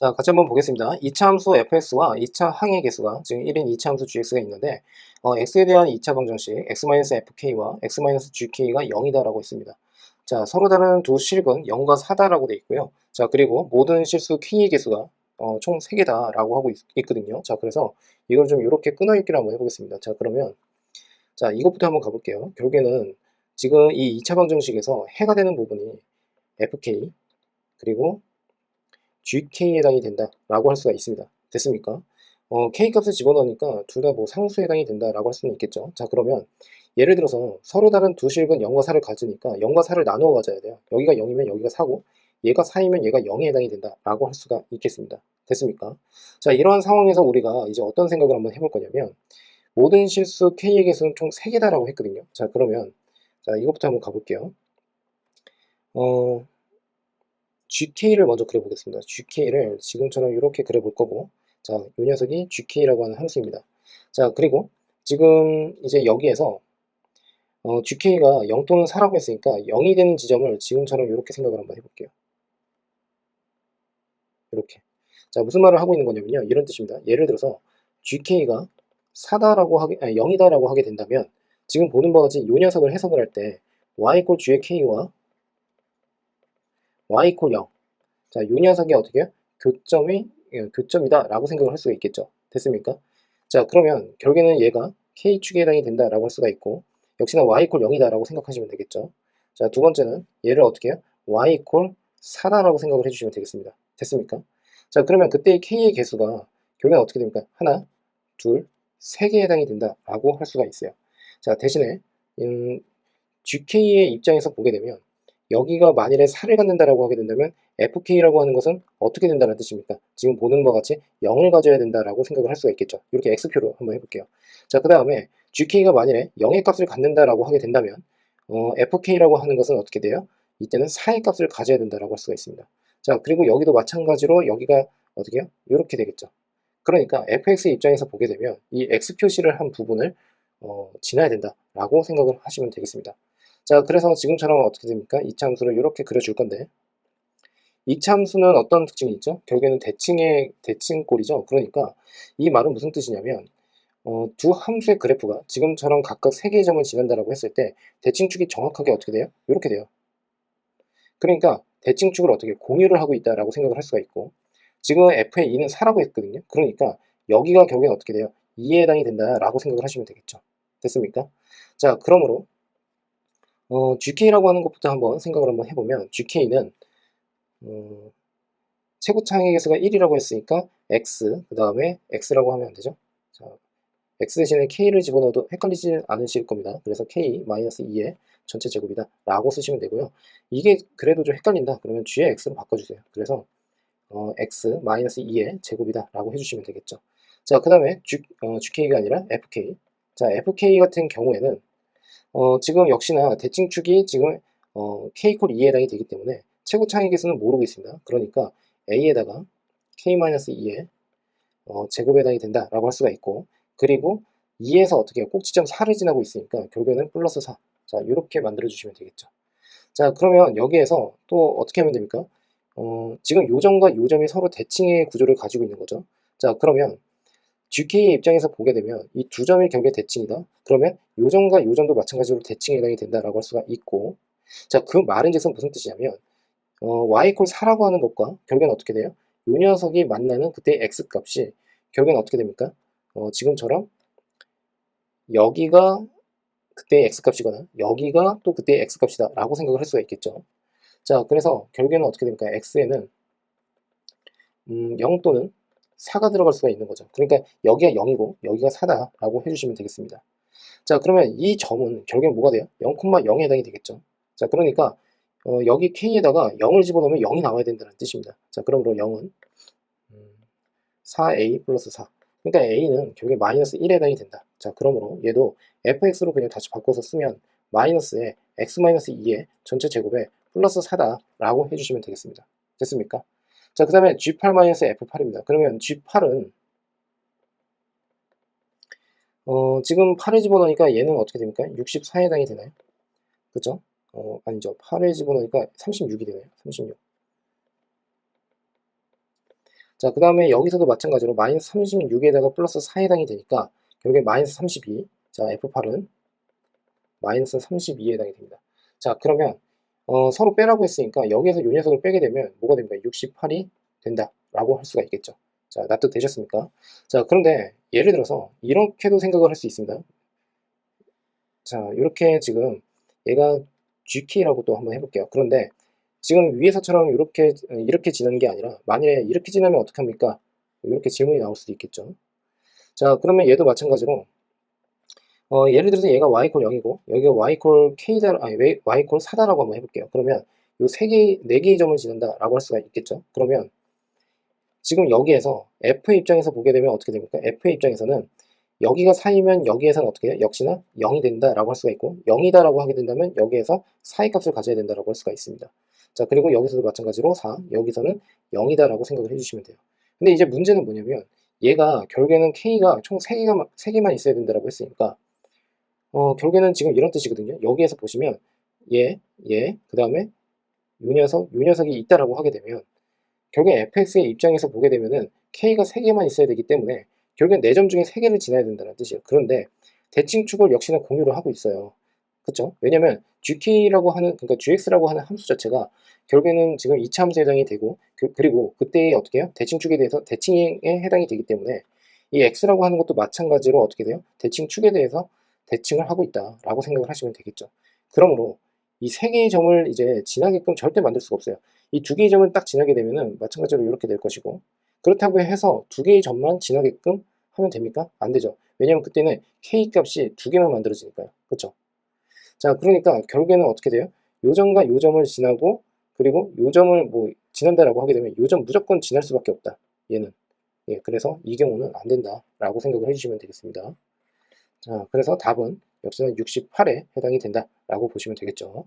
자, 같이 한번 보겠습니다. 2차 함수 fx와 2차 항의 개수가 지금 1인 2차 함수 gx가 있는데 x에 대한 2차 방정식 x-fk와 x-gk가 0이다라고 있습니다. 자, 서로 다른 두 실근 0과 4다라고 되어 있고요. 자, 그리고 모든 실수 k의 개수가 총 3개다라고 하고 있거든요. 자, 그래서 이걸 좀 이렇게 끊어읽기를 한번 해보겠습니다. 자, 그러면 자, 이것부터 한번 가볼게요. 결국에는 지금 이 2차 방정식에서 해가 되는 부분이 fk 그리고 GK에 해당이 된다라고 할 수가 있습니다. 됐습니까? K값을 집어넣으니까 둘 다 뭐 상수에 해당이 된다라고 할 수는 있겠죠. 자, 그러면 예를 들어서 서로 다른 두 실근 0과 4를 가지니까 0과 4를 나누어 가져야 돼요. 여기가 0이면 여기가 4고 얘가 4이면 얘가 0에 해당이 된다라고 할 수가 있겠습니다. 됐습니까? 자, 이러한 상황에서 우리가 이제 어떤 생각을 한번 해볼 거냐면 모든 실수 K의 개수는 총 3개다라고 했거든요. 자, 그러면 자, 이것부터 한번 가볼게요. GK를 먼저 그려보겠습니다. GK를 지금처럼 이렇게 그려볼 거고, 자, 이 녀석이 GK라고 하는 함수입니다. 자, 그리고 지금 이제 여기에서 GK가 0 또는 4라고 했으니까 0이 되는 지점을 지금처럼 이렇게 생각을 한번 해볼게요. 이렇게. 자, 무슨 말을 하고 있는 거냐면요. 이런 뜻입니다. 예를 들어서 GK가 4다라고 하게, 아니, 0이다라고 하게 된다면 지금 보는 바와 같이 이 녀석을 해석을 할 때 y 꼴 g의 k와 y 꼴 0. 자, 이 녀석이 어떻게 해요? 교점이다 라고 생각을 할 수가 있겠죠. 됐습니까? 자, 그러면 결국에는 얘가 K축에 해당이 된다 라고 할 수가 있고 역시나 Y 콜 0이다 라고 생각하시면 되겠죠. 자, 두 번째는 얘를 어떻게 해요? Y 콜 4다 라고 생각을 해주시면 되겠습니다. 됐습니까? 자, 그러면 그때의 K의 개수가 결국엔 어떻게 됩니까? 하나, 둘, 세 개에 해당이 된다 라고 할 수가 있어요. 자, 대신에 GK의 입장에서 보게 되면 여기가 만일에 4를 갖는다라고 하게 된다면 FK라고 하는 것은 어떻게 된다는 뜻입니까? 지금 보는 바와 같이 0을 가져야 된다라고 생각을 할 수가 있겠죠. 이렇게 X표로 한번 해볼게요. 자, 그 다음에 GK가 만일에 0의 값을 갖는다라고 하게 된다면 FK라고 하는 것은 어떻게 돼요? 이때는 4의 값을 가져야 된다라고 할 수가 있습니다. 자, 그리고 여기도 마찬가지로 여기가 어떻게 해요? 이렇게 되겠죠. 그러니까 fx의 입장에서 보게 되면 이 x 표시를 한 부분을 지나야 된다라고 생각을 하시면 되겠습니다. 자, 그래서 지금처럼 어떻게 됩니까? 이차 함수를 이렇게 그려줄 건데 이차 함수는 어떤 특징이 있죠? 결국에는 대칭꼴이죠. 그러니까 이 말은 무슨 뜻이냐면 두 함수의 그래프가 지금처럼 각각 3개의 점을 지난다라고 했을 때 대칭축이 정확하게 어떻게 돼요? 이렇게 돼요. 그러니까 대칭축을 어떻게 공유를 하고 있다라고 생각을 할 수가 있고 지금 f의 2는 4라고 했거든요. 그러니까 여기가 결국엔 어떻게 돼요? 2에 해당이 된다라고 생각을 하시면 되겠죠. 됐습니까? 자, 그러므로 GK라고 하는 것부터 한번 생각을 한번 해보면 GK는 최고차항의 개수가 1이라고 했으니까 X, 그 다음에 X라고 하면 안 되죠. 자, X 대신에 K를 집어넣어도 헷갈리지 않으실 겁니다. 그래서 K-2의 전체 제곱이다 라고 쓰시면 되고요. 이게 그래도 좀 헷갈린다. 그러면 G의 X로 바꿔주세요. 그래서 X-2의 제곱이다 라고 해주시면 되겠죠. 자, 그 다음에 GK가 아니라 FK. 자, FK 같은 경우에는 지금 역시나 대칭축이 지금 K콜 2에 해당이 되기 때문에 최고 창의 개수는 모르고 있습니다. 그러니까 A에다가 K-2의 제곱에 해당이 된다라고 할 수가 있고 그리고 2에서 어떻게 해요? 꼭지점 4를 지나고 있으니까 결국에는 플러스 4. 자, 이렇게 만들어 주시면 되겠죠. 자, 그러면 여기에서 또 어떻게 하면 됩니까? 지금 요점과 요점이 서로 대칭의 구조를 가지고 있는 거죠. 자, 그러면 GK의 입장에서 보게 되면 이 두 점이 결국에 대칭이다. 그러면 요점과 요점도 마찬가지로 대칭에 해당이 된다라고 할 수가 있고 자, 그 말은 즉슨 무슨 뜻이냐면 y 콜 4라고 하는 것과 결국엔 어떻게 돼요? 요 녀석이 만나는 그때의 x 값이 결국엔 어떻게 됩니까? 지금처럼 여기가 그때의 x 값이거나 여기가 또 그때의 x 값이다 라고 생각을 할 수가 있겠죠. 자, 그래서 결국에는 어떻게 됩니까? x에는 0 또는 4가 들어갈 수가 있는 거죠. 그러니까 여기가 0이고 여기가 4다 라고 해주시면 되겠습니다. 자, 그러면 이 점은 결국엔 뭐가 돼요? 0,0에 해당이 되겠죠. 자, 그러니까 여기 k에다가 0을 집어넣으면 0이 나와야 된다는 뜻입니다. 자, 그러므로 0은 4a 플러스 4. 그러니까 a는 결국에 마이너스 1에 해당이 된다. 자, 그러므로 얘도 fx로 그냥 다시 바꿔서 쓰면 마이너스에 x-2의 전체 제곱에 플러스 4다라고 해주시면 되겠습니다. 됐습니까? 자, 그 다음에 G8-F8입니다. 그러면 G8은 지금 8을 집어넣으니까 얘는 어떻게 됩니까? 64에 해당이 되나요? 그죠? 아니죠. 8을 집어넣으니까 36이 되네요. 36. 자, 그 다음에 여기서도 마찬가지로 마이너스 36에다가 플러스 4에 해당이 되니까 결국에 마이너스 32. 자, F8은 마이너스 32에 해당이 됩니다. 자, 그러면 서로 빼라고 했으니까 여기에서 요 녀석을 빼게 되면 뭐가 됩니까? 68이 된다라고 할 수가 있겠죠. 자, 납득되셨습니까? 자, 그런데 예를 들어서 이렇게도 생각을 할 수 있습니다. 자, 이렇게 지금 얘가 G키라고 또 한번 해볼게요. 그런데 지금 위에서처럼 이렇게 지나는 게 아니라 만일에 이렇게 지나면 어떻게 합니까? 이렇게 질문이 나올 수도 있겠죠. 자, 그러면 얘도 마찬가지로 예를 들어서 얘가 y 콜 0이고 여기가 y 콜 k다, 아니 y 콜 4다라고 한번 해볼게요. 그러면 요 네 개의 점을 지난다라고 할 수가 있겠죠. 그러면 지금 여기에서 f의 입장에서 보게 되면 어떻게 됩니까? f의 입장에서는 여기가 4이면 여기에서는 어떻게 해요? 역시나 0이 된다라고 할 수가 있고 0이다라고 하게 된다면 여기에서 4의 값을 가져야 된다라고 할 수가 있습니다. 자, 그리고 여기서도 마찬가지로 4, 여기서는 0이다라고 생각을 해주시면 돼요. 근데 이제 문제는 뭐냐면 얘가 결국에는 k가 총 3개만 있어야 된다라고 했으니까 결국에는 지금 이런 뜻이거든요. 여기에서 보시면 그 다음에 요 녀석이 있다라고 하게 되면 결국에 fx의 입장에서 보게 되면은 k가 3개만 있어야 되기 때문에 결국엔 4점 중에 3개를 지나야 된다는 뜻이에요. 그런데 대칭축을 역시나 공유를 하고 있어요. 그쵸? 왜냐면 gk라고 하는, 그러니까 gx라고 하는 함수 자체가 결국에는 지금 2차 함수에 해당이 되고 그리고 그때 어떻게 해요? 대칭축에 대해서 대칭에 해당이 되기 때문에 이 x라고 하는 것도 마찬가지로 어떻게 돼요? 대칭축에 대해서 대칭을 하고 있다라고 생각을 하시면 되겠죠. 그러므로 이 3개의 점을 이제 지나게끔 절대 만들 수가 없어요. 이 2개의 점을 딱 지나게 되면은 마찬가지로 이렇게 될 것이고 그렇다고 해서 2개의 점만 지나게끔 하면 됩니까? 안 되죠. 왜냐면 그때는 k 값이 2개만 만들어지니까요. 그렇죠? 자, 그러니까 결국에는 어떻게 돼요? 요 점과 요 점을 지나고 그리고 요 점을 뭐 지난다라고 하게 되면 요 점 무조건 지날 수밖에 없다. 얘는. 예, 그래서 이 경우는 안 된다라고 생각을 해주시면 되겠습니다. 자, 그래서 답은 역시나 68에 해당이 된다라고 보시면 되겠죠.